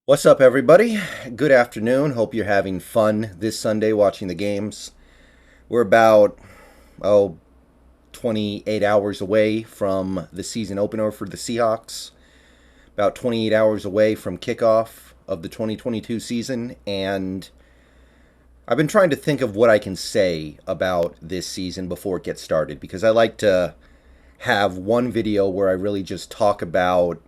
What's up, everybody? Good afternoon. Hope you're having fun this Sunday watching the games. We're about, 28 hours away from the season opener for the Seahawks, about 28 hours away from kickoff of the 2022 season, and I've been trying to think of what I can say about this season before it gets started because I like to have one video where I really just talk about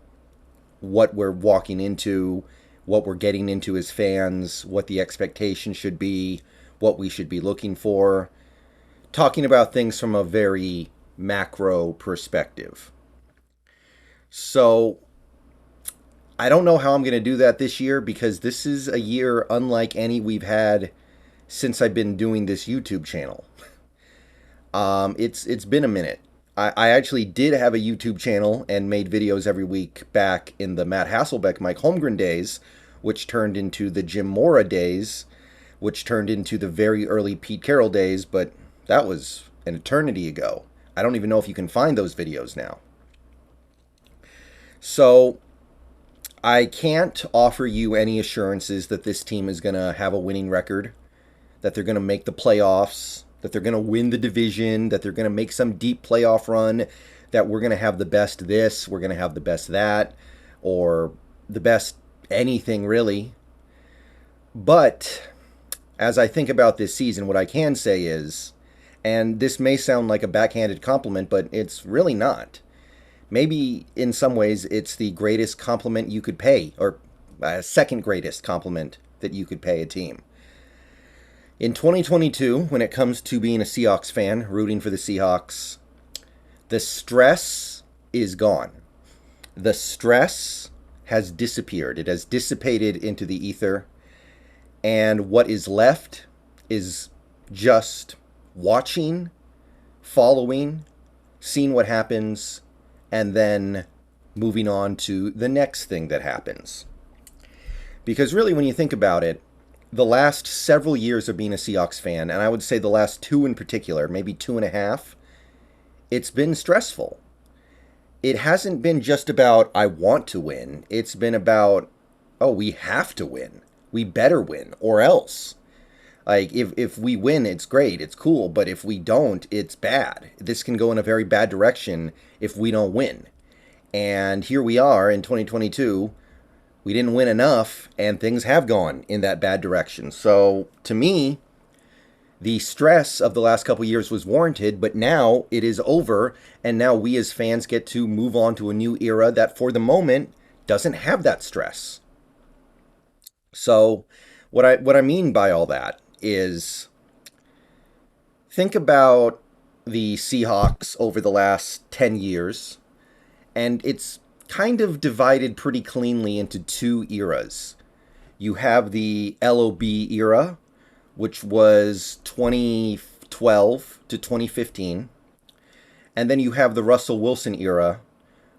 what we're walking into, what we're getting into as fans, what the expectation should be, what we should be looking for, talking about things from a very macro perspective. So, I don't know how I'm going to do that this year because this is a year unlike any we've had since I've been doing this YouTube channel. It's been a minute. I actually did have a YouTube channel and made videos every week back in the Matt Hasselbeck, Mike Holmgren days, which turned into the Jim Mora days, which turned into the very early Pete Carroll days, but that was an eternity ago. I don't even know if you can find those videos now. So I can't offer you any assurances that this team is going to have a winning record, that they're going to make the playoffs, that they're going to win the division, that they're going to make some deep playoff run, that we're going to have the best this, we're going to have the best that, or the best anything really. But as I think about this season, what I can say is, and this may sound like a backhanded compliment, but it's really not. Maybe in some ways it's the greatest compliment you could pay, or second greatest compliment that you could pay a team. In 2022, when it comes to being a Seahawks fan, rooting for the Seahawks, the stress is gone. The stress has disappeared. It has dissipated into the ether. And what is left is just watching, following, seeing what happens, and then moving on to the next thing that happens. Because really, when you think about it, the last several years of being a Seahawks fan, and I would say the last two in particular, maybe 2.5, it's been stressful. It hasn't been just about, I want to win. It's been about, oh, we have to win. We better win, or else. Like, if we win, it's great, it's cool, but if we don't, it's bad. This can go in a very bad direction if we don't win. And here we are in 2022. We didn't win enough, and things have gone in that bad direction. So, to me, the stress of the last couple years was warranted, but now it is over, and now we as fans get to move on to a new era that, for the moment, doesn't have that stress. So, what I mean by all that is, think about the Seahawks over the last 10 years, and it's kind of divided pretty cleanly into two eras. You have the LOB era, which was 2012 to 2015. And then you have the Russell Wilson era,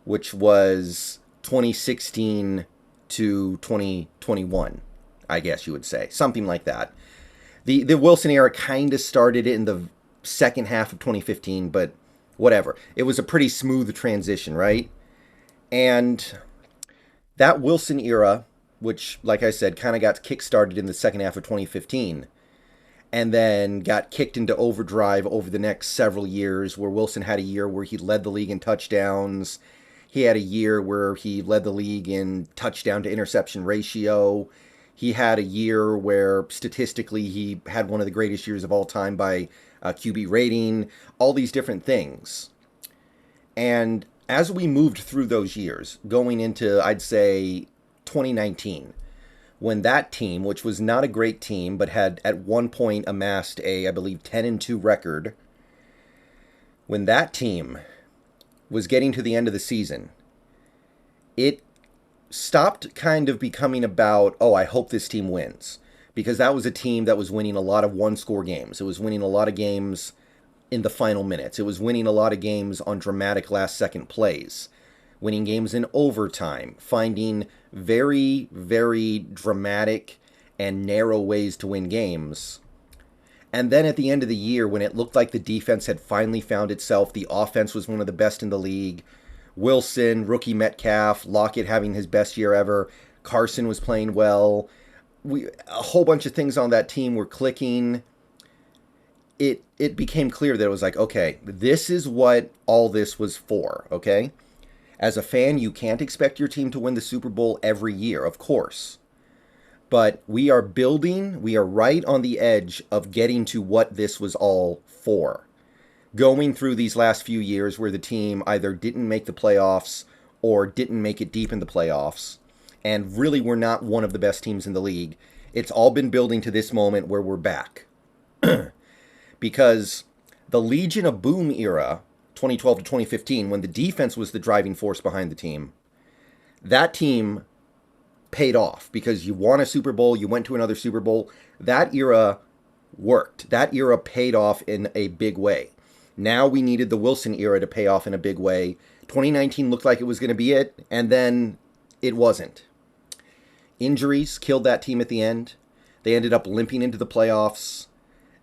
which was 2016 to 2021, I guess you would say. Something like that. The Wilson era kind of started in the second half of 2015, but whatever. It was a pretty smooth transition, right? And that Wilson era, which, like I said, kind of got kickstarted in the second half of 2015, and then got kicked into overdrive over the next several years, where Wilson had a year where he led the league in touchdowns. He had a year where he led the league in touchdown to interception ratio. He had a year where statistically he had one of the greatest years of all time by QB rating, all these different things. And as we moved through those years, going into, I'd say, 2019, when that team, which was not a great team, but had at one point amassed a, I believe, 10-2 record, when that team was getting to the end of the season, it stopped kind of becoming about, oh, I hope this team wins. Because that was a team that was winning a lot of one-score games. It was winning a lot of games in the final minutes. It was winning a lot of games on dramatic last-second plays, winning games in overtime, finding very, very dramatic and narrow ways to win games. And then at the end of the year, when it looked like the defense had finally found itself, the offense was one of the best in the league, Wilson, rookie Metcalf, Lockett having his best year ever, Carson was playing well. A whole bunch of things on that team were clicking. It became clear that it was like, okay, this is what all this was for, okay? As a fan, you can't expect your team to win the Super Bowl every year, of course. But we are right on the edge of getting to what this was all for. Going through these last few years where the team either didn't make the playoffs or didn't make it deep in the playoffs, and really were not one of the best teams in the league, it's all been building to this moment where we're back. Because the Legion of Boom era, 2012 to 2015, when the defense was the driving force behind the team, that team paid off because you won a Super Bowl, you went to another Super Bowl. That era worked. That era paid off in a big way. Now we needed the Wilson era to pay off in a big way. 2019 looked like it was going to be it, and then it wasn't. Injuries killed that team at the end. They ended up limping into the playoffs.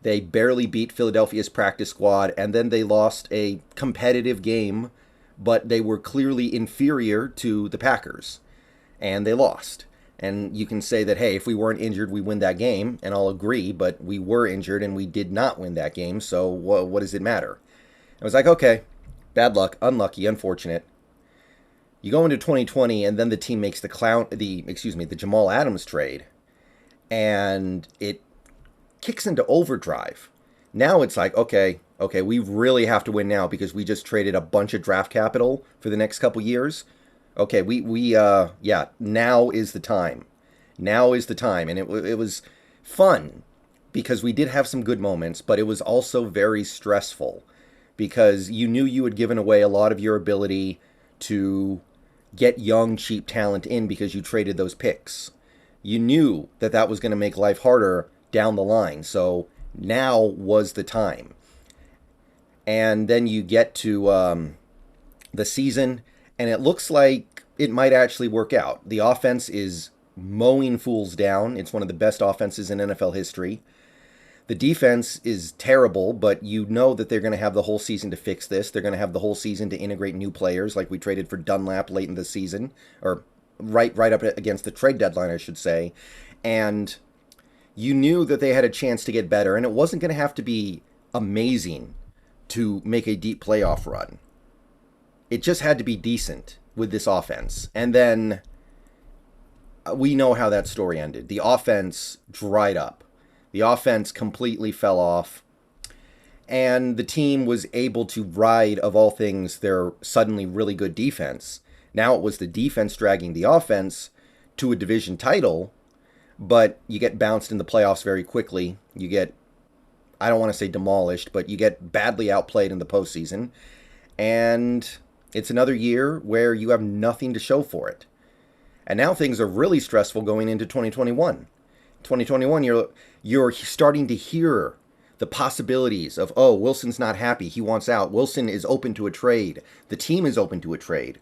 They barely beat Philadelphia's practice squad, and then they lost a competitive game, but they were clearly inferior to the Packers, and they lost. And you can say that, hey, if we weren't injured, we win that game, and I'll agree, but we were injured, and we did not win that game, so what does it matter? I was like, okay, bad luck, unlucky, unfortunate. You go into 2020, and then the team makes the Jamal Adams trade, and it kicks into overdrive. Now it's like, okay, we really have to win now because we just traded a bunch of draft capital for the next couple years. Okay, now is the time. Now is the time. And it was fun because we did have some good moments, but it was also very stressful because you knew you had given away a lot of your ability to get young, cheap talent in because you traded those picks. You knew that was going to make life harder down the line. So now was the time. And then you get to the season, and it looks like it might actually work out. The offense is mowing fools down. It's one of the best offenses in NFL history. The defense is terrible, but you know that they're going to have the whole season to fix this. They're going to have the whole season to integrate new players, like we traded for Dunlap late in the season, or right up against the trade deadline, I should say. And you knew that they had a chance to get better, and it wasn't going to have to be amazing to make a deep playoff run. It just had to be decent with this offense. And then we know how that story ended. The offense dried up. The offense completely fell off. And the team was able to ride, of all things, their suddenly really good defense. Now it was the defense dragging the offense to a division title, but you get bounced in the playoffs very quickly. You get, I don't want to say demolished, but you get badly outplayed in the postseason. And it's another year where you have nothing to show for it. And now things are really stressful going into 2021. 2021, you're starting to hear the possibilities of, oh, Wilson's not happy. He wants out. Wilson is open to a trade. The team is open to a trade.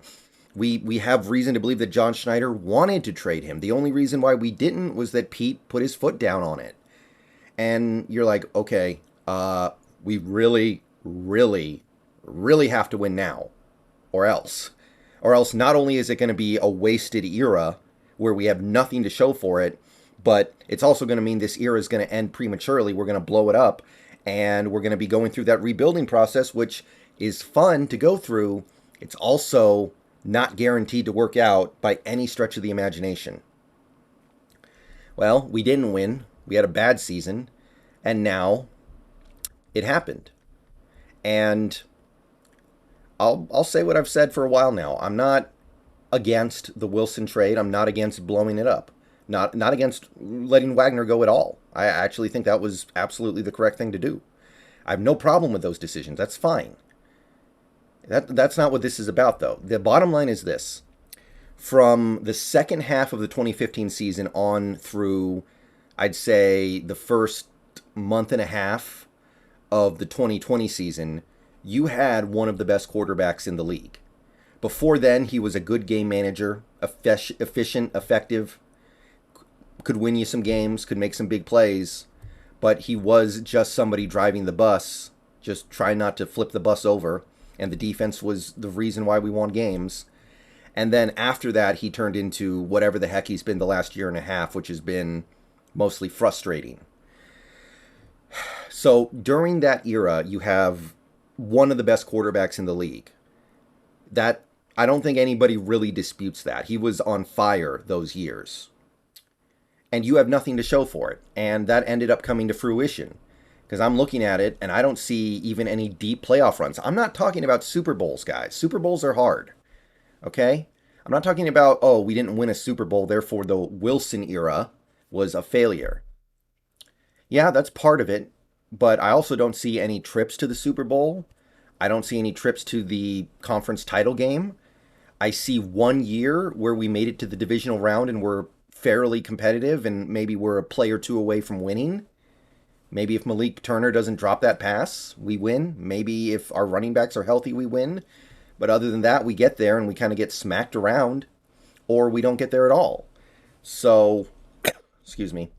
We have reason to believe that John Schneider wanted to trade him. The only reason why we didn't was that Pete put his foot down on it. And you're like, okay, we really, really, really have to win now. Or else not only is it going to be a wasted era where we have nothing to show for it, but it's also going to mean this era is going to end prematurely. We're going to blow it up, and we're going to be going through that rebuilding process, which is fun to go through. It's also not guaranteed to work out by any stretch of the imagination. Well, we didn't win. We had a bad season, and now it happened. And I'll say what I've said for a while now. I'm not against the Wilson trade. I'm not against blowing it up. Not against letting Wagner go at all. I actually think that was absolutely the correct thing to do. I have no problem with those decisions. That's fine. That's not what this is about, though. The bottom line is this. From the second half of the 2015 season on through, I'd say, the first month and a half of the 2020 season, you had one of the best quarterbacks in the league. Before then, he was a good game manager, efficient, effective, could win you some games, could make some big plays, but he was just somebody driving the bus, just trying not to flip the bus over, and the defense was the reason why we won games. And then after that, he turned into whatever the heck he's been the last year and a half, which has been mostly frustrating. So during that era, you have one of the best quarterbacks in the league. That I don't think anybody really disputes that. He was on fire those years. And you have nothing to show for it. And that ended up coming to fruition. Because I'm looking at it and I don't see even any deep playoff runs. I'm not talking about Super Bowls, guys. Super Bowls are hard. Okay? I'm not talking about, oh, we didn't win a Super Bowl, therefore the Wilson era was a failure. Yeah, that's part of it. But I also don't see any trips to the Super Bowl. I don't see any trips to the conference title game. I see 1 year where we made it to the divisional round and we're fairly competitive and maybe we're a play or two away from winning. Maybe if Malik Turner doesn't drop that pass, we win. Maybe if our running backs are healthy, we win. But other than that, we get there and we kind of get smacked around, or we don't get there at all. So, excuse me.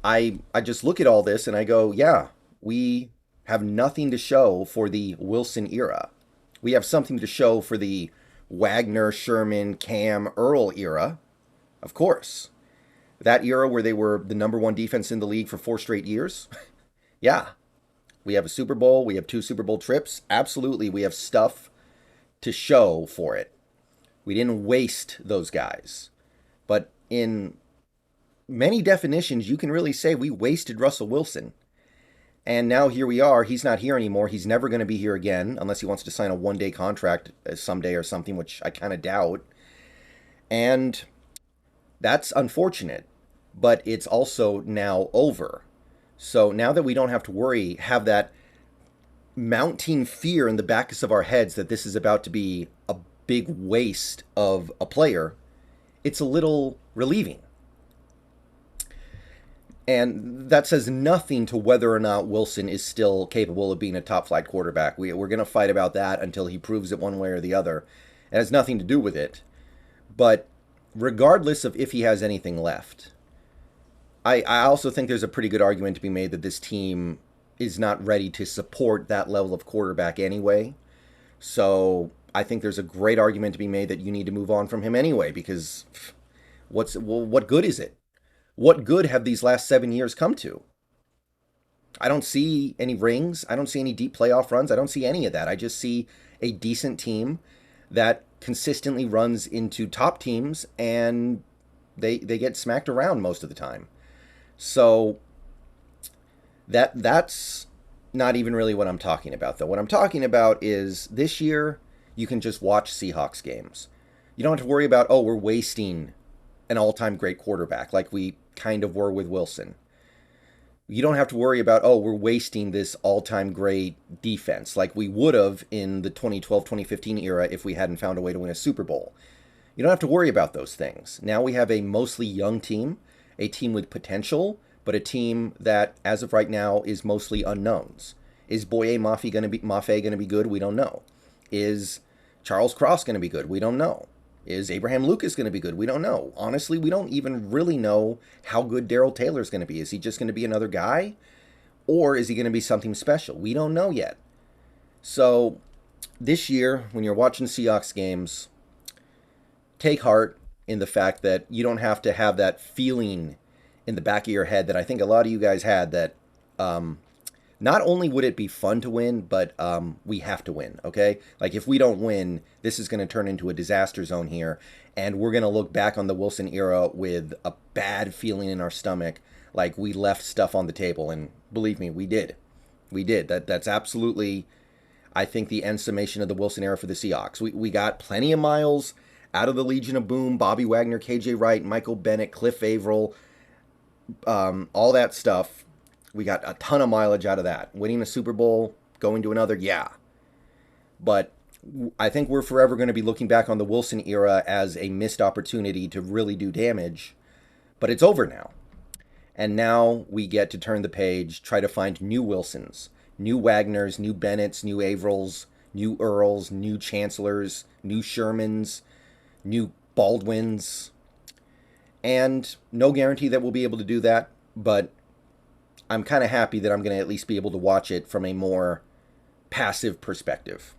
I just look at all this and I go, yeah, we have nothing to show for the Wilson era. We have something to show for the Wagner, Sherman, Cam, Earl era, of course. That era where they were the number one defense in the league for 4 straight years. Yeah. We have a Super Bowl. We have 2 Super Bowl trips. Absolutely. We have stuff to show for it. We didn't waste those guys. But in many definitions, you can really say we wasted Russell Wilson. And now here we are. He's not here anymore. He's never going to be here again unless he wants to sign a 1-day contract someday or something, which I kind of doubt. And that's unfortunate. But it's also now over. So now that we don't have to worry, have that mounting fear in the backs of our heads that this is about to be a big waste of a player, it's a little relieving. And that says nothing to whether or not Wilson is still capable of being a top-flight quarterback. We're going to fight about that until he proves it one way or the other. It has nothing to do with it. But regardless of if he has anything left, I also think there's a pretty good argument to be made that this team is not ready to support that level of quarterback anyway. So I think there's a great argument to be made that you need to move on from him anyway, because what good is it? What good have these last 7 years come to? I don't see any rings. I don't see any deep playoff runs. I don't see any of that. I just see a decent team that consistently runs into top teams and they get smacked around most of the time. So that's not even really what I'm talking about, though. What I'm talking about is this year you can just watch Seahawks games. You don't have to worry about, oh, we're wasting an all-time great quarterback like we kind of were with Wilson. You don't have to worry about, oh, we're wasting this all-time great defense like we would have in the 2012-2015 era if we hadn't found a way to win a Super Bowl. You don't have to worry about those things. Now we have a mostly young team, a team with potential, but a team that, as of right now, is mostly unknowns. Is Boye Mafe going to be good? We don't know. Is Charles Cross going to be good? We don't know. Is Abraham Lucas going to be good? We don't know. Honestly, we don't even really know how good Darrell Taylor's going to be. Is he just going to be another guy? Or is he going to be something special? We don't know yet. So this year, when you're watching Seahawks games, take heart in the fact that you don't have to have that feeling in the back of your head that I think a lot of you guys had that not only would it be fun to win, but we have to win, okay? Like if we don't win, this is going to turn into a disaster zone here, and we're going to look back on the Wilson era with a bad feeling in our stomach, like we left stuff on the table, and believe me, we did. We did. That's absolutely, I think, the end summation of the Wilson era for the Seahawks. We got plenty of miles out of the Legion of Boom, Bobby Wagner, KJ Wright, Michael Bennett, Cliff Averill, all that stuff. We got a ton of mileage out of that. Winning a Super Bowl, going to another, yeah. But I think we're forever going to be looking back on the Wilson era as a missed opportunity to really do damage. But it's over now. And now we get to turn the page, try to find new Wilsons, new Wagners, new Bennetts, new Averills, new Earls, new Chancellors, new Shermans, new Baldwins. And no guarantee that we'll be able to do that, but I'm kind of happy that I'm going to at least be able to watch it from a more passive perspective.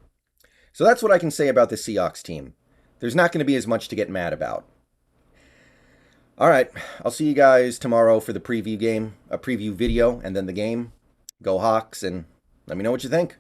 So that's what I can say about the Seahawks team. there's not going to be as much to get mad about. All right, I'll see you guys tomorrow for the preview game, a preview video, and then the game. Go Hawks, and let me know what you think.